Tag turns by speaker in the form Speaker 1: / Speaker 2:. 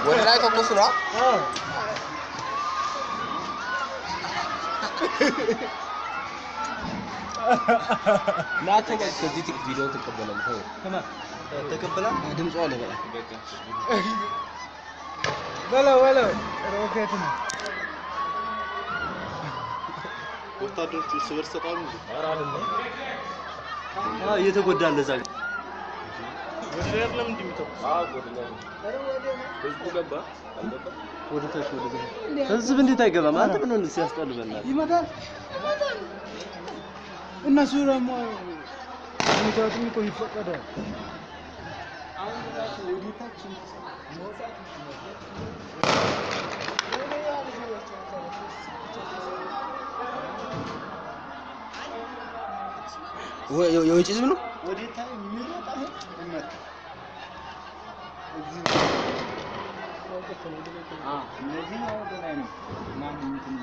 Speaker 1: ወደ ላይ ተቆስ ነው ናተቀ ከዚህ ቪዲዮ ተቀበላል ከማ ተቀበላ ድምጿ አለ
Speaker 2: በላ ሮኬት ነው
Speaker 3: ወታደሮቹ ስብር ሰጣሉ
Speaker 1: ኧረ አይደለም
Speaker 3: እየተጎዳለ ዛሬ
Speaker 1: ወደር ለምን እንደሚተው ወደኛ ህዝቡ ገባ አልገባ
Speaker 3: ወደ ታች ህዝብ እንዴት አይገባም አንተ ምን ነው ሲያስጠሉ በእናትህ
Speaker 2: ይመጣል እነሱ ደግሞ ምክንያቱም እኮ ይፈቀዳል አሁን ራሱ ወዲታችን መውጣት
Speaker 1: የውጭ ህዝብ ነው
Speaker 2: ወዲታ የሚመጣ ይመጣ እነዚህ ነው ወደ ላይ ነው ማን እንትን